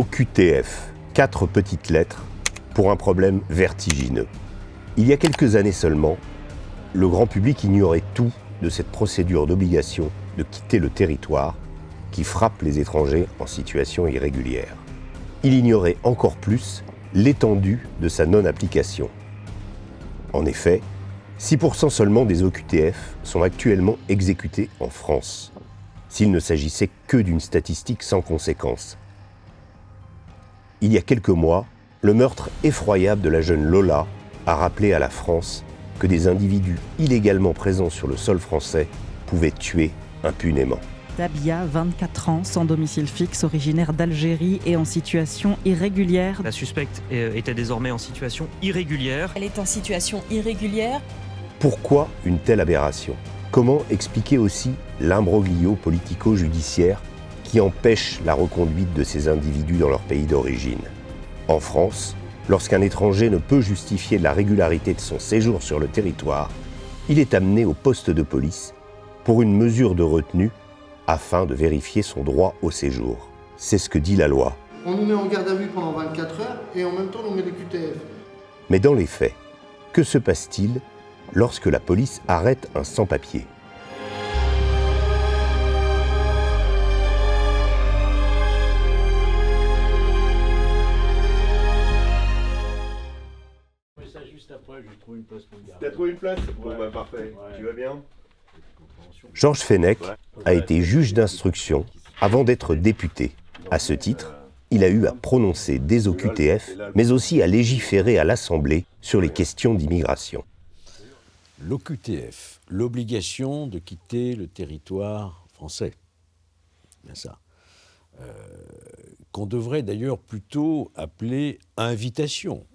OQTF, 4 petites lettres pour un problème vertigineux. Il y a quelques années seulement, le grand public ignorait tout de cette procédure d'obligation de quitter le territoire qui frappe les étrangers en situation irrégulière. Il ignorait encore plus l'étendue de sa non-application. En effet, 6% seulement des OQTF sont actuellement exécutés en France, s'il ne s'agissait que d'une statistique sans conséquence. Il y a quelques mois, le meurtre effroyable de la jeune Lola a rappelé à la France que des individus illégalement présents sur le sol français pouvaient tuer impunément. Dabia, 24 ans, sans domicile fixe, originaire d'Algérie et en situation irrégulière. La suspecte était désormais en situation irrégulière. Elle est en situation irrégulière. Pourquoi une telle aberration ? Comment expliquer aussi l'imbroglio politico-judiciaire qui empêche la reconduite de ces individus dans leur pays d'origine ? En France, lorsqu'un étranger ne peut justifier de la régularité de son séjour sur le territoire, il est amené au poste de police pour une mesure de retenue afin de vérifier son droit au séjour. C'est ce que dit la loi. On nous met en garde à vue pendant 24 heures et en même temps on nous met des QTF. Mais dans les faits, que se passe-t-il lorsque la police arrête un sans-papier ? T'as trouvé une place ? Bon bah parfait, tu vas bien ? Georges Fenech a été juge d'instruction avant d'être député. À ce titre, il a eu à prononcer des OQTF, mais aussi à légiférer à l'Assemblée sur les questions d'immigration. L'OQTF, l'obligation de quitter le territoire français. Bien ça. Qu'on devrait d'ailleurs plutôt appeler invitation,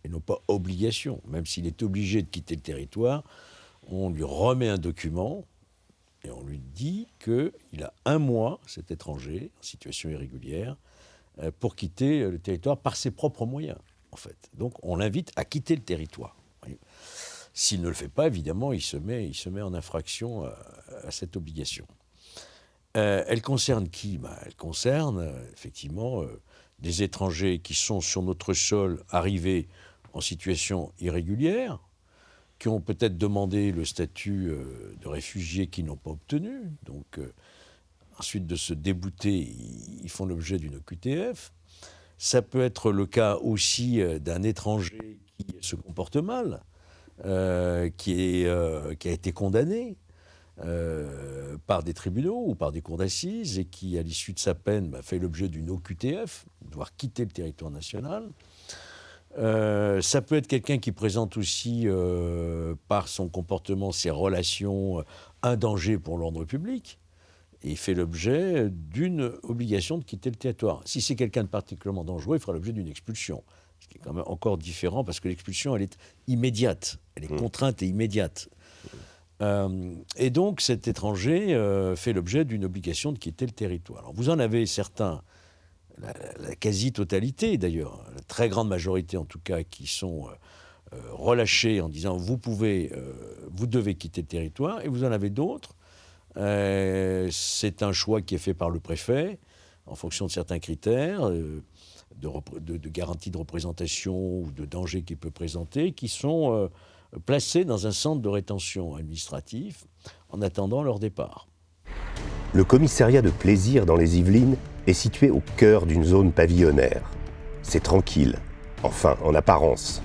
et non pas obligation. Même s'il est obligé de quitter le territoire, on lui remet un document et on lui dit qu'il a 1 mois, cet étranger, en situation irrégulière, pour quitter le territoire par ses propres moyens, en fait. Donc on l'invite à quitter le territoire. S'il ne le fait pas, évidemment, il se met en infraction à cette obligation. Elle concerne qui ? Elle concerne, effectivement, des étrangers qui sont sur notre sol arrivés en situation irrégulière, qui ont peut-être demandé le statut de réfugiés qu'ils n'ont pas obtenu. Donc, ensuite de se débouter, ils font l'objet d'une OQTF. Ça peut être le cas aussi d'un étranger qui se comporte mal, qui a été condamné par des tribunaux ou par des cours d'assises et qui, à l'issue de sa peine, fait l'objet d'une OQTF, devoir quitter le territoire national. Ça peut être quelqu'un qui présente aussi, par son comportement, ses relations, un danger pour l'ordre public, et il fait l'objet d'une obligation de quitter le territoire. Si c'est quelqu'un de particulièrement dangereux, il fera l'objet d'une expulsion, ce qui est quand même encore différent, parce que l'expulsion, elle est immédiate, elle est contrainte et immédiate. Et donc, cet étranger fait l'objet d'une obligation de quitter le territoire. Alors, vous en avez certains, la quasi-totalité d'ailleurs, la très grande majorité en tout cas, qui sont relâchés en disant vous devez quitter le territoire, et vous en avez d'autres. C'est un choix qui est fait par le préfet en fonction de certains critères de garantie de représentation ou de danger qu'il peut présenter, qui sont placés dans un centre de rétention administratif en attendant leur départ. Le commissariat de Plaisir dans les Yvelines est situé au cœur d'une zone pavillonnaire. C'est tranquille, enfin en apparence.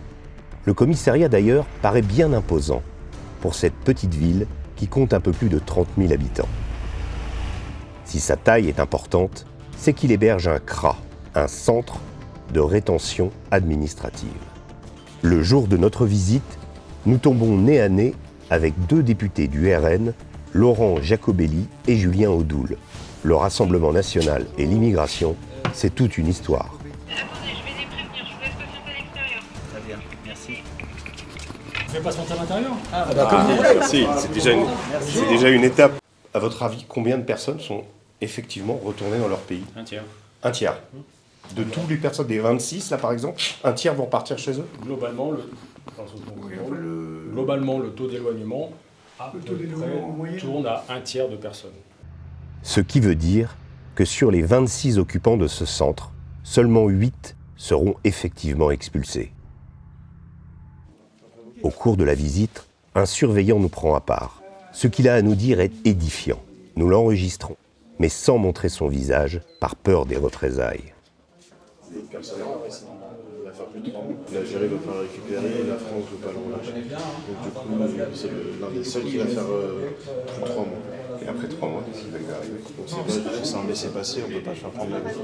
Le commissariat d'ailleurs paraît bien imposant pour cette petite ville qui compte un peu plus de 30 000 habitants. Si sa taille est importante, c'est qu'il héberge un CRA, un centre de rétention administrative. Le jour de notre visite, nous tombons nez à nez avec 2 députés du RN, Laurent Jacobelli et Julien Audoul. Le Rassemblement national et l'immigration, c'est toute une histoire. Attendez, je vais les prévenir, je vous laisse patienter à l'extérieur. Très bien, merci. Vous faites patienter à l'intérieur ? Merci, c'est déjà une étape. À votre avis, combien de personnes sont effectivement retournées dans leur pays ? 1 tiers. 1 tiers. De toutes les personnes, des 26 là par exemple, 1 tiers vont repartir chez eux ? Globalement, le taux d'éloignement tourne à 1 tiers de personnes. Ce qui veut dire que sur les 26 occupants de ce centre, seulement 8 seront effectivement expulsés. Au cours de la visite, un surveillant nous prend à part. Ce qu'il a à nous dire est édifiant. Nous l'enregistrons, mais sans montrer son visage, par peur des représailles. L'Algérie va pas le récupérer, la France ne veut pas le relâcher. Donc du coup, c'est l'un des seuls qui va faire plus de 3 mois. Et après 3 mois, qu'est-ce qui va lui arriver? Donc c'est un laissez-passer, on ne peut pas le faire prendre la vie.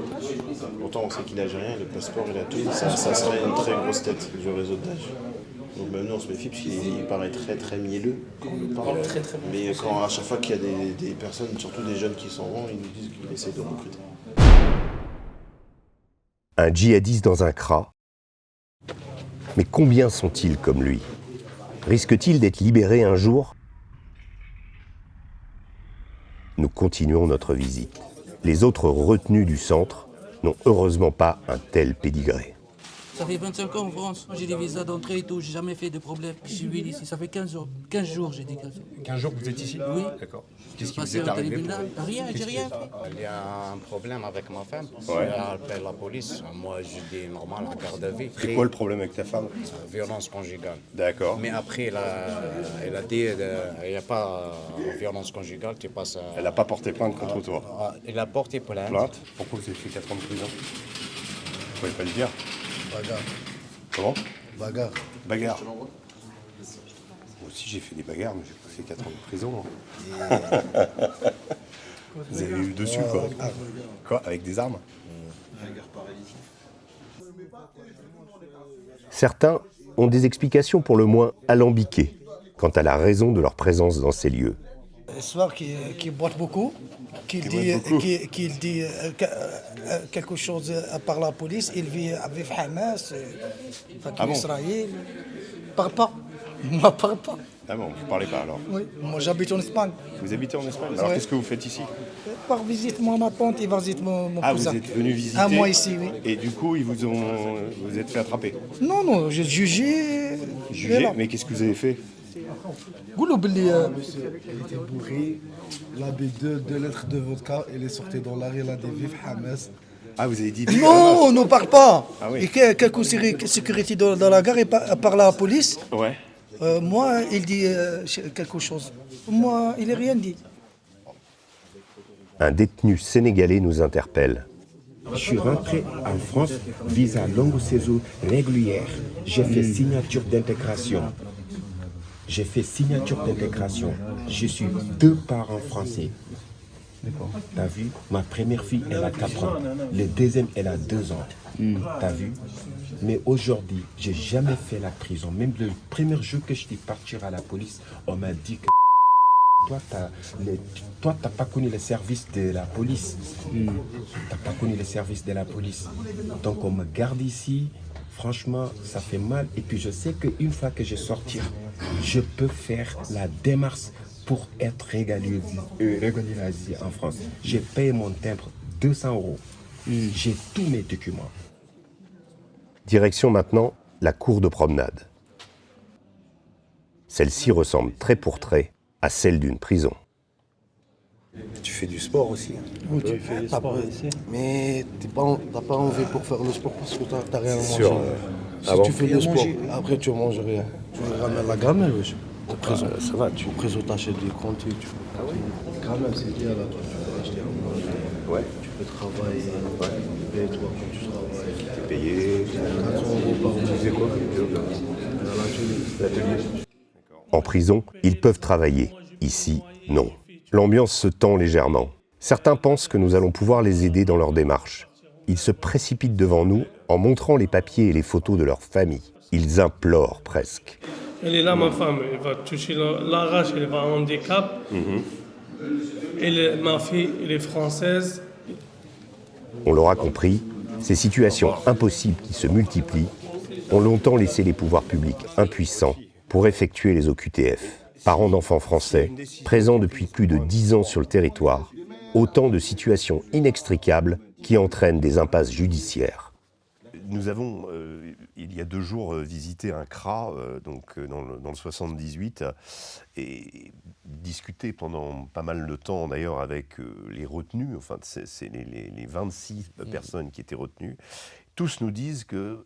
Pourtant, on sait qu'il est algérien, le passeport, il a tout. Ça serait une très grosse tête du réseau d'âge. Donc même nous, on se méfie parce qu'il paraît très très mielleux quand on nous parle. Mais à chaque fois qu'il y a des personnes, surtout des jeunes qui s'en vont, ils nous disent qu'il essaie de recruter. Un djihadiste dans un CRA. Mais combien sont-ils comme lui? Risque-t-il d'être libéré un jour? Nous continuons notre visite. Les autres retenus du centre n'ont heureusement pas un tel pédigré. Ça fait 25 ans en France, j'ai des visas d'entrée et tout, j'ai jamais fait de problème. Je suis venu ici, ça fait 15 jours. 15 jours, j'ai dit 15 jours. 15 jours que vous êtes ici? Oui. D'accord. Qu'est-ce qui vous est arrivé? Rien, j'ai rien fait. Il y a un problème avec ma femme. Ouais. Elle appelle la police. Moi, je dis normal, la garde à vue. C'est quoi le problème avec ta femme? Violence conjugale. D'accord. Mais après, elle a dit il n'y a pas violence conjugale, tu passes à... Elle n'a pas porté plainte contre toi? Elle a porté plainte. Plainte? Pourquoi vous avez fait 4 ans de prison? Vous pouvez pas le dire? Bagarre. Comment? Bagarre. Bagarre. Moi aussi j'ai fait des bagarres, mais j'ai pas fait 4 ans de prison. Hein. Vous avez eu dessus quoi? Quoi? Avec des armes? Certains ont des explications pour le moins alambiquées quant à la raison de leur présence dans ces lieux. Soir qui boit beaucoup, qu'il dit quelque chose par la police, il vit avec Hamas, Israël. Parle pas. Moi, parle pas. Ah bon, vous parlez pas alors? Oui, moi j'habite en Espagne. Vous habitez en Espagne? Alors qu'est-ce que vous faites ici? Par visite ma tante et visite mon cousin. Ah, vous êtes venu visiter? Un mois ici, oui. Et du coup, vous êtes fait attraper? Non, j'ai jugé. Jugé? Mais qu'est-ce que vous avez fait? Il était bourré, il avait deux lettres de vodka, il est sorti dans l'arrêt, il a dit vive Hamas. Ah, vous avez dit... Non, ne parle pas. Ah oui. Et quelques sécurité dans la gare et par la police. Ouais. Moi, il dit quelque chose. Moi, il n'a rien dit. Un détenu sénégalais nous interpelle. Je suis rentré en France, visa longue séjour régulière. J'ai fait signature d'intégration. Je suis 2 parents français. T'as vu? Ma première fille, elle a 4 ans. Le deuxième, elle a 2 ans. T'as vu? Mais aujourd'hui, j'ai jamais fait la prison. Même le premier jour que je suis parti à la police, on m'a dit que toi, t'as pas connu les services de la police. T'as pas connu les services de la police. Donc on me garde ici. Franchement, ça fait mal. Et puis je sais qu'une fois que je sortirai, je peux faire la démarche pour être régularisé en France. J'ai payé mon timbre 200 €. J'ai tous mes documents. Direction maintenant la cour de promenade. Celle-ci ressemble trait pour trait à celle d'une prison. Tu fais du sport aussi? Oui, tu fais du sport ici. Mais t'as pas envie pour faire le sport parce que t'as rien à manger. Sûr. Si Ah bon? tu fais le sport, après tu manges rien. Tu ramènes la gamelle, wesh. En prison. Ça va, tu... En prison, t'achètes des cantines. Ah oui? Gamelle, c'est bien là. Tu peux acheter à manger. Ouais. Tu peux travailler. Ouais. Et toi, quand tu travailles. T'es payé. 400 € par mois. Tu faisais quoi? L'atelier. En prison, ils peuvent travailler. Ici, non. L'ambiance se tend légèrement. Certains pensent que nous allons pouvoir les aider dans leur démarche. Ils se précipitent devant nous en montrant les papiers et les photos de leur famille. Ils implorent presque. Elle est là, ma femme. Elle va toucher l'arrache, elle va en handicap. Ma fille, elle est française. On l'aura compris, ces situations impossibles qui se multiplient ont longtemps laissé les pouvoirs publics impuissants pour effectuer les OQTF. Parents d'enfants français, présents depuis plus de 10 ans sur le territoire, autant de situations inextricables qui entraînent des impasses judiciaires. Nous avons, il y a 2 jours, visité un CRA dans le 78. Et discuté pendant pas mal de temps d'ailleurs avec les retenus, enfin c'est les 26 personnes qui étaient retenues. Tous nous disent que,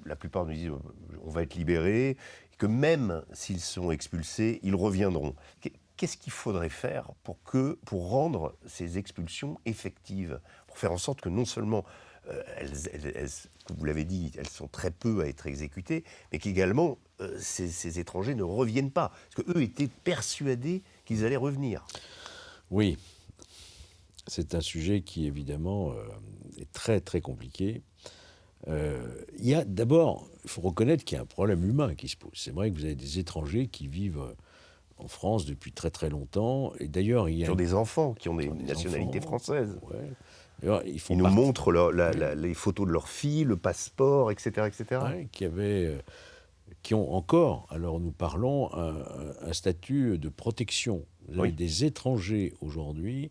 la plupart nous disent on va être libérés, que même s'ils sont expulsés, ils reviendront. Qu'est-ce qu'il faudrait faire pour rendre ces expulsions effectives, pour faire en sorte que non seulement vous l'avez dit, elles sont très peu à être exécutées, mais qu'également ces étrangers ne reviennent pas, parce qu'eux étaient persuadés qu'ils allaient revenir. Oui, c'est un sujet qui évidemment est très très compliqué. D'abord, il faut reconnaître qu'il y a un problème humain qui se pose. C'est vrai que vous avez des étrangers qui vivent en France depuis très très longtemps, et d'ailleurs il y a des enfants qui ont des nationalités françaises. Ouais. Alors, ils nous montrent les photos de leurs filles, le passeport, etc. etc. Ouais, qui ont encore, alors nous parlons, un statut de protection. Vous avez des étrangers aujourd'hui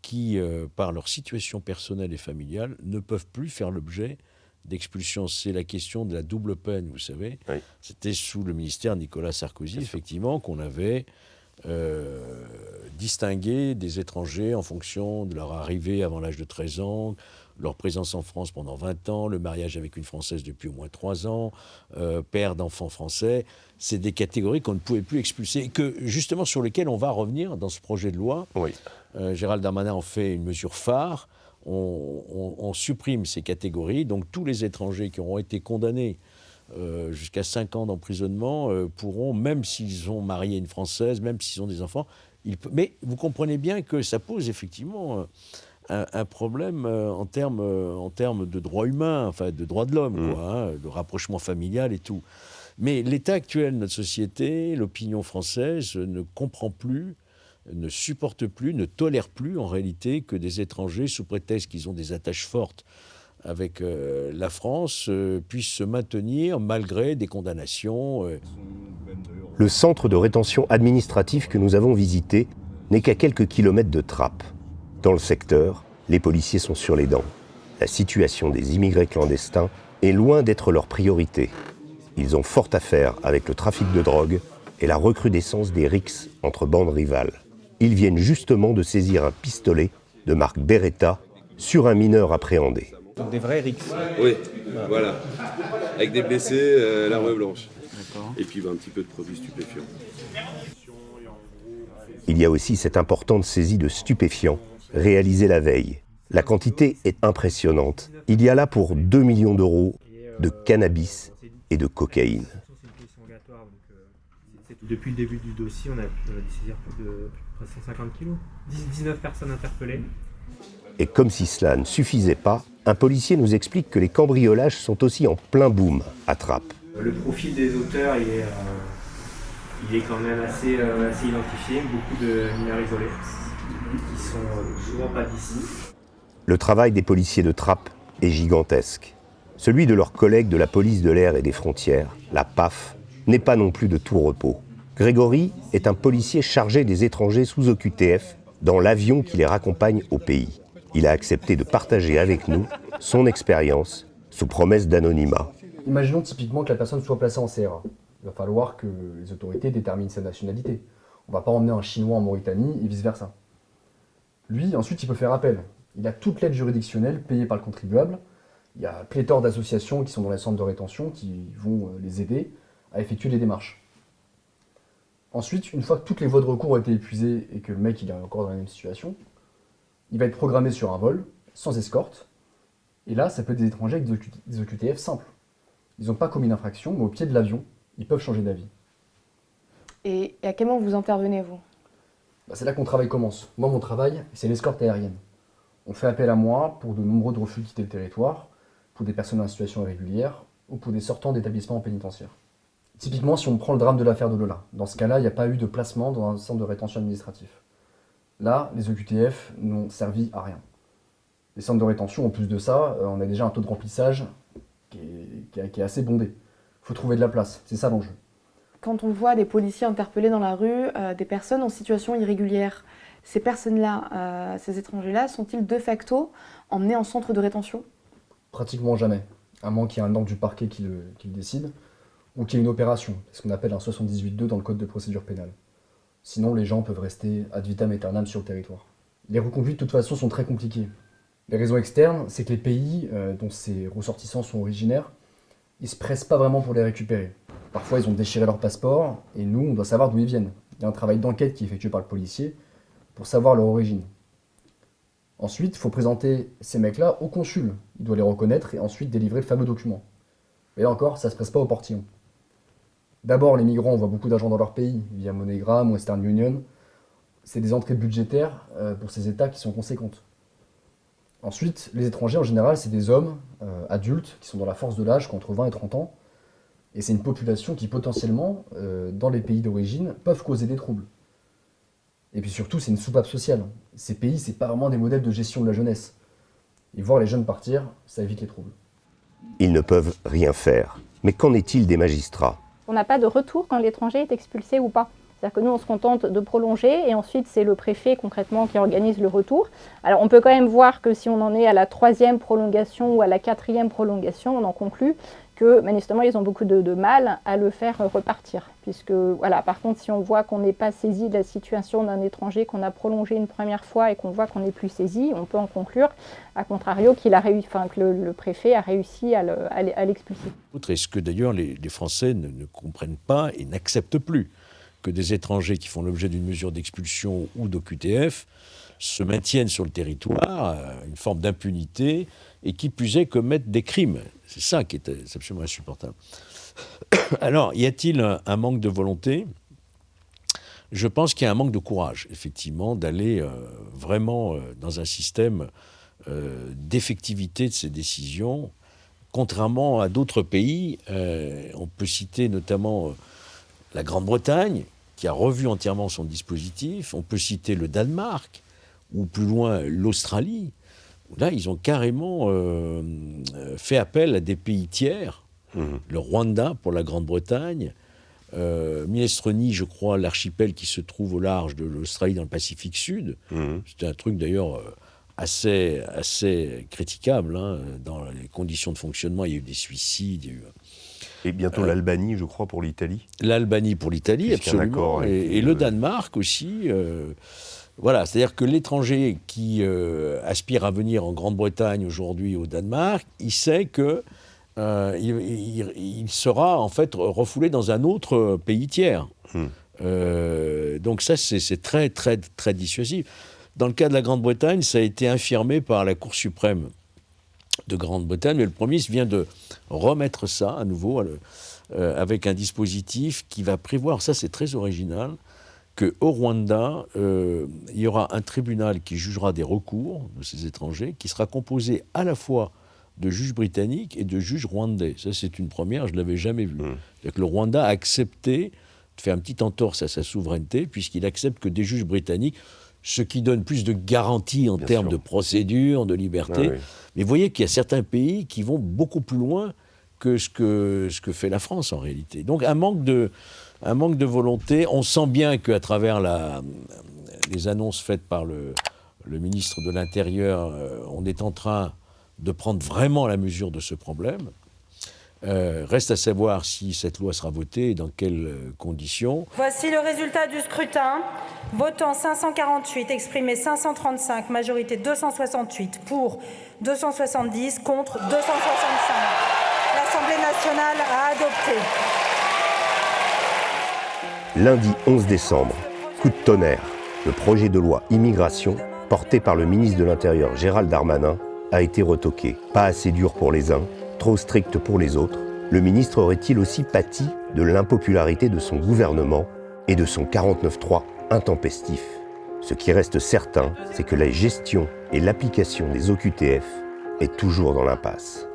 qui, par leur situation personnelle et familiale, ne peuvent plus faire l'objet d'expulsion. C'est la question de la double peine, vous savez. Oui. C'était sous le ministère Nicolas Sarkozy, effectivement, qu'on avait distingué des étrangers en fonction de leur arrivée avant l'âge de 13 ans, leur présence en France pendant 20 ans, le mariage avec une Française depuis au moins 3 ans, père d'enfants français. C'est des catégories qu'on ne pouvait plus expulser et que, justement, sur lesquelles on va revenir dans ce projet de loi. Oui. Gérald Darmanin en fait une mesure phare. On supprime ces catégories, donc tous les étrangers qui auront été condamnés jusqu'à 5 ans d'emprisonnement pourront, même s'ils ont marié une Française, même s'ils ont des enfants, mais vous comprenez bien que ça pose effectivement un problème en termes de droits humains, enfin de droits de l'homme, quoi, de rapprochement familial et tout. Mais l'état actuel de notre société, l'opinion française ne comprend plus, ne supporte plus, ne tolère plus en réalité que des étrangers, sous prétexte qu'ils ont des attaches fortes avec la France, puissent se maintenir malgré des condamnations. Le centre de rétention administrative que nous avons visité n'est qu'à quelques kilomètres de Trappes. Dans le secteur, les policiers sont sur les dents. La situation des immigrés clandestins est loin d'être leur priorité. Ils ont fort à faire avec le trafic de drogue et la recrudescence des rixes entre bandes rivales. Ils viennent justement de saisir un pistolet de marque Beretta sur un mineur appréhendé. Donc des vrais rixes. Oui, voilà. Avec des blessés, l'arme blanche. Et puis un petit peu de produits stupéfiants. Il y a aussi cette importante saisie de stupéfiants réalisée la veille. La quantité est impressionnante. Il y a là pour 2 millions d'euros de cannabis et de cocaïne. Depuis le début du dossier, on a saisir plus de 150 kilos. 19 personnes interpellées. Et comme si cela ne suffisait pas, un policier nous explique que les cambriolages sont aussi en plein boom à Trappes. Le profil des auteurs, il est quand même assez identifié. Beaucoup de mineurs isolés qui sont souvent pas d'ici. Le travail des policiers de Trappes est gigantesque. Celui de leurs collègues de la police de l'air et des frontières, la PAF, n'est pas non plus de tout repos. Grégory est un policier chargé des étrangers sous OQTF dans l'avion qui les raccompagne au pays. Il a accepté de partager avec nous son expérience sous promesse d'anonymat. Imaginons typiquement que la personne soit placée en CRA. Il va falloir que les autorités déterminent sa nationalité. On ne va pas emmener un Chinois en Mauritanie et vice-versa. Lui, ensuite, il peut faire appel. Il a toute l'aide juridictionnelle payée par le contribuable. Il y a pléthore d'associations qui sont dans les centres de rétention qui vont les aider à effectuer les démarches. Ensuite, une fois que toutes les voies de recours ont été épuisées et que le mec il est encore dans la même situation, il va être programmé sur un vol, sans escorte. Et là, ça peut être des étrangers avec des OQTF simples. Ils n'ont pas commis d'infraction, mais au pied de l'avion, ils peuvent changer d'avis. Et à quel moment vous intervenez, vous ? C'est là que mon travail commence. Moi, mon travail, c'est l'escorte aérienne. On fait appel à moi pour de nombreux refus de quitter le territoire, pour des personnes en situation irrégulière ou pour des sortants d'établissements pénitentiaires. Typiquement, si on prend le drame de l'affaire de Lola, dans ce cas-là, il n'y a pas eu de placement dans un centre de rétention administratif. Là, les OQTF n'ont servi à rien. Les centres de rétention, en plus de ça, on a déjà un taux de remplissage qui est assez bondé. Il faut trouver de la place, c'est ça l'enjeu. Quand on voit des policiers interpeller dans la rue des personnes en situation irrégulière, ces personnes-là, ces étrangers-là, sont-ils de facto emmenés en centre de rétention ? Pratiquement jamais, à moins qu'il y ait un ordre du parquet qui le décide, ou qu'il y ait une opération, ce qu'on appelle un 78.2 dans le code de procédure pénale. Sinon, les gens peuvent rester ad vitam aeternam sur le territoire. Les reconduites, de toute façon, sont très compliquées. Les raisons externes, c'est que les pays dont ces ressortissants sont originaires, ils se pressent pas vraiment pour les récupérer. Parfois, ils ont déchiré leur passeport, et nous, on doit savoir d'où ils viennent. Il y a un travail d'enquête qui est effectué par le policier pour savoir leur origine. Ensuite, il faut présenter ces mecs-là au consul. Il doit les reconnaître et ensuite délivrer le fameux document. Mais là encore, ça se presse pas au portillon. D'abord, les migrants envoient beaucoup d'argent dans leur pays, via MoneyGram, Western Union. C'est des entrées budgétaires pour ces États qui sont conséquentes. Ensuite, les étrangers, en général, c'est des hommes adultes qui sont dans la force de l'âge, entre 20 et 30 ans. Et c'est une population qui, potentiellement, dans les pays d'origine, peuvent causer des troubles. Et puis surtout, c'est une soupape sociale. Ces pays, c'est pas vraiment des modèles de gestion de la jeunesse. Et voir les jeunes partir, ça évite les troubles. Ils ne peuvent rien faire. Mais qu'en est-il des magistrats ? On n'a pas de retour quand l'étranger est expulsé ou pas. C'est-à-dire que nous, on se contente de prolonger et ensuite, c'est le préfet concrètement qui organise le retour. Alors, on peut quand même voir que si on en est à la 3e prolongation ou à la 4e prolongation, on en conclut que manifestement, ils ont beaucoup de mal à le faire repartir. Puisque, voilà, par contre, si on voit qu'on n'est pas saisi de la situation d'un étranger, qu'on a prolongé une première fois et qu'on voit qu'on n'est plus saisi, on peut en conclure, à contrario, que le préfet a réussi à l'expulser. Est-ce que d'ailleurs les Français ne comprennent pas et n'acceptent plus que des étrangers qui font l'objet d'une mesure d'expulsion ou d'OQTF se maintiennent sur le territoire, une forme d'impunité, et qui plus est commettent des crimes. C'est ça qui est absolument insupportable. Alors, y a-t-il un manque de volonté ? Je pense qu'il y a un manque de courage, effectivement, d'aller vraiment dans un système d'effectivité de ces décisions, contrairement à d'autres pays. On peut citer notamment la Grande-Bretagne, qui a revu entièrement son dispositif. On peut citer le Danemark, ou plus loin l'Australie. Là, ils ont carrément fait appel à des pays tiers, le Rwanda pour la Grande-Bretagne, Minestrone, je crois, l'archipel qui se trouve au large de l'Australie dans le Pacifique Sud. C'était un truc d'ailleurs assez critiquable, hein, dans les conditions de fonctionnement. Il y a eu des suicides, il y a eu... Et bientôt l'Albanie, je crois, pour l'Italie. L'Albanie pour l'Italie, absolument. Et le Danemark aussi. Voilà, c'est-à-dire que l'étranger qui aspire à venir en Grande-Bretagne aujourd'hui au Danemark, il sait que il sera en fait refoulé dans un autre pays tiers. Donc ça, c'est très, très, très dissuasif. Dans le cas de la Grande-Bretagne, ça a été infirmé par la Cour suprême de Grande-Bretagne, mais le Premier ministre vient de remettre ça à nouveau avec un dispositif qui va prévoir, ça c'est très original, qu'au Rwanda, il y aura un tribunal qui jugera des recours de ces étrangers, qui sera composé à la fois de juges britanniques et de juges rwandais. Ça, c'est une première, je ne l'avais jamais vue. C'est-à-dire que le Rwanda a accepté de faire un petit entorse à sa souveraineté, puisqu'il accepte que des juges britanniques, ce qui donne plus de garanties en termes de procédure, de liberté. Mais vous voyez qu'il y a certains pays qui vont beaucoup plus loin que ce que fait la France, en réalité. Donc, un manque de volonté. On sent bien qu'à travers les annonces faites par le ministre de l'Intérieur, on est en train de prendre vraiment la mesure de ce problème. Reste à savoir si cette loi sera votée et dans quelles conditions. Voici le résultat du scrutin. Votant 548, exprimé 535, majorité 268, pour 270, contre 265. L'Assemblée nationale a adopté. Lundi 11 décembre, coup de tonnerre. Le projet de loi immigration, porté par le ministre de l'Intérieur Gérald Darmanin, a été retoqué. Pas assez dur pour les uns, trop strict pour les autres. Le ministre aurait-il aussi pâti de l'impopularité de son gouvernement et de son 49.3 intempestif ? Ce qui reste certain, c'est que la gestion et l'application des OQTF est toujours dans l'impasse.